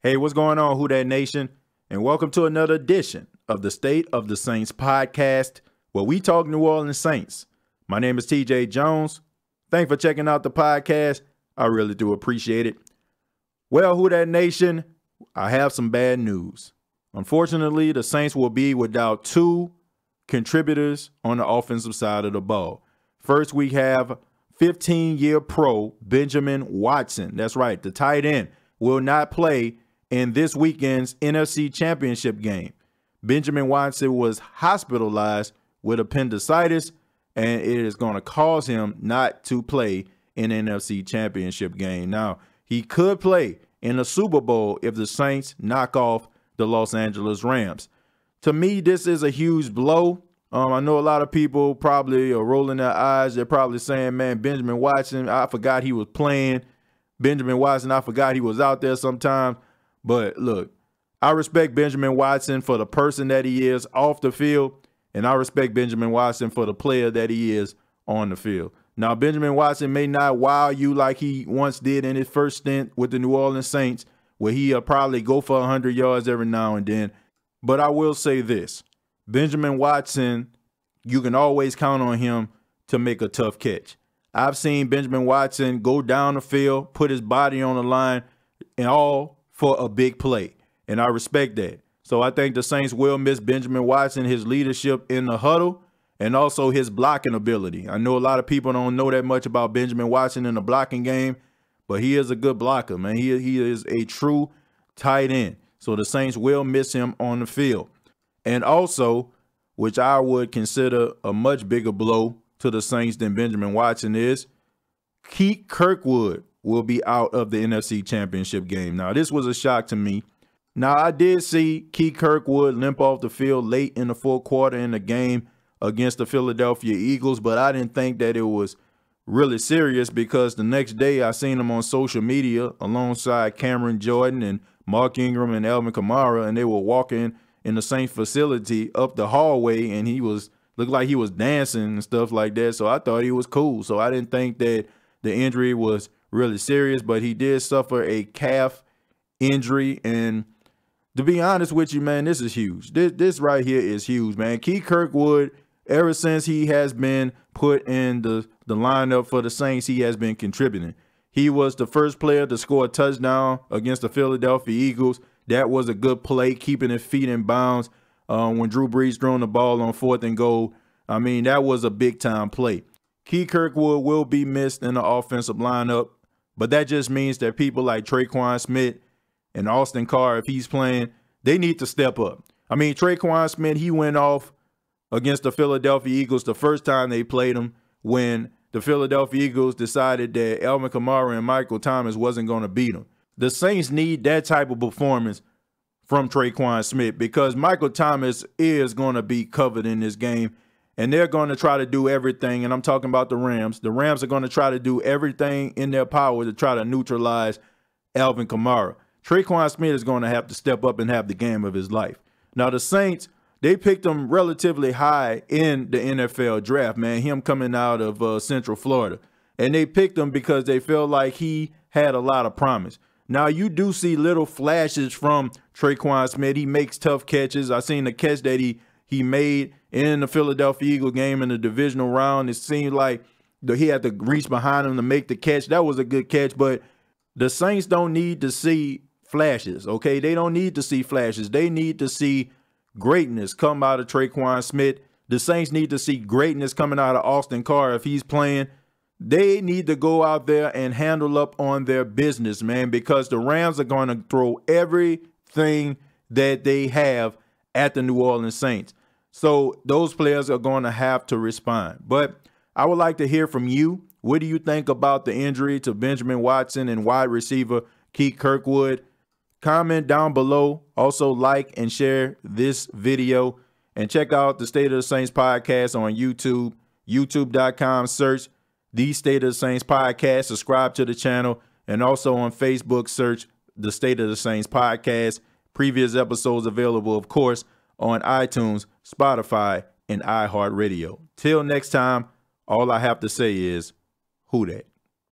Hey, what's going on, Who Dat Nation? And welcome to another edition of the State of the Saints podcast, where we talk New Orleans Saints. My name is TJ Jones. Thanks for checking out the podcast. I really do appreciate it. Well, Who Dat Nation, I have some bad news. Unfortunately, the Saints will be without two contributors on the offensive side of the ball. First, we have 15-year pro Benjamin Watson. That's right, the tight end will not play in this weekend's NFC Championship game. Benjamin Watson was hospitalized with appendicitis, and it is going to cause him not to play in the NFC Championship game. Now, he could play in the Super Bowl if the Saints knock off the Los Angeles Rams. To me, this is a huge blow. I know a lot of people probably are rolling their eyes. They're probably saying, man, Benjamin Watson, I forgot he was playing. Benjamin Watson, I forgot he was out there sometimes. But look, I respect Benjamin Watson for the person that he is off the field, and I respect Benjamin Watson for the player that he is on the field. Now, Benjamin Watson may not wow you like he once did in his first stint with the New Orleans Saints, where he'll probably go for 100 yards every now and then. But I will say this, Benjamin Watson, you can always count on him to make a tough catch. I've seen Benjamin Watson go down the field, put his body on the line, and all for a big play, and I respect that. So I think the Saints will miss Benjamin Watson, his leadership in the huddle, and also his blocking ability. I know a lot of people don't know that much about Benjamin Watson in the blocking game, but he is a good blocker, man. He is a true tight end. So the Saints will miss him on the field. And also, which I would consider a much bigger blow to the Saints than Benjamin Watson is, Keith Kirkwood will be out of the NFC Championship game. Now, this was a shock to me. Now, I did see Keith Kirkwood limp off the field late in the fourth quarter in the game against the Philadelphia Eagles, but I didn't think that it was really serious because the next day I seen him on social media alongside Cameron Jordan and Mark Ingram and Alvin Kamara, and they were walking in the Saints facility up the hallway, and he looked like he was dancing and stuff like that. So I thought he was cool. So I didn't think that the injury was really serious, but he did suffer a calf injury. And to be honest with you, man, this is huge. This right here is huge, man. Keith Kirkwood, ever since he has been put in the lineup for the Saints, he has been contributing. He was the first player to score a touchdown against the Philadelphia Eagles. That was a good play, keeping his feet in bounds when Drew Brees threw the ball on 4th and goal. I mean, that was a big-time play. Keith Kirkwood will be missed in the offensive lineup, but that just means that people like Kleinschmidt and Austin Carr, if he's playing, they need to step up. I mean, Kleinschmidt, he went off against the Philadelphia Eagles the first time they played him when the Philadelphia Eagles decided that Alvin Kamara and Michael Thomas wasn't going to beat him. The Saints need that type of performance from Kleinschmidt because Michael Thomas is going to be covered in this game, and they're going to try to do everything, and I'm talking about the Rams. The Rams are going to try to do everything in their power to try to neutralize Alvin Kamara. Kleinschmidt is going to have to step up and have the game of his life. Now, the Saints, they picked him relatively high in the NFL draft, man, him coming out of Central Florida. And they picked him because they felt like he had a lot of promise. Now, you do see little flashes from Kleinschmidt. He makes tough catches. I seen the catch that he made in the Philadelphia Eagle game in the divisional round. It seemed like he had to reach behind him to make the catch. That was a good catch, but the Saints don't need to see flashes, okay? They don't need to see flashes. They need to see greatness come out of Kleinschmidt. The Saints need to see greatness coming out of Austin Carr if he's playing. They need to go out there and handle up on their business, man, because the Rams are going to throw everything that they have at the New Orleans Saints. So those players are going to have to respond. But I would like to hear from you. What do you think about the injury to Benjamin Watson and wide receiver Keith Kirkwood? Comment down below. Also like and share this video. And check out the State of the Saints podcast on YouTube. YouTube.com, search the State of the Saints podcast. Subscribe to the channel. And also on Facebook, search the State of the Saints podcast. Previous episodes available, of course, on iTunes, Spotify, and iHeartRadio. Till next time, all I have to say is, who dat?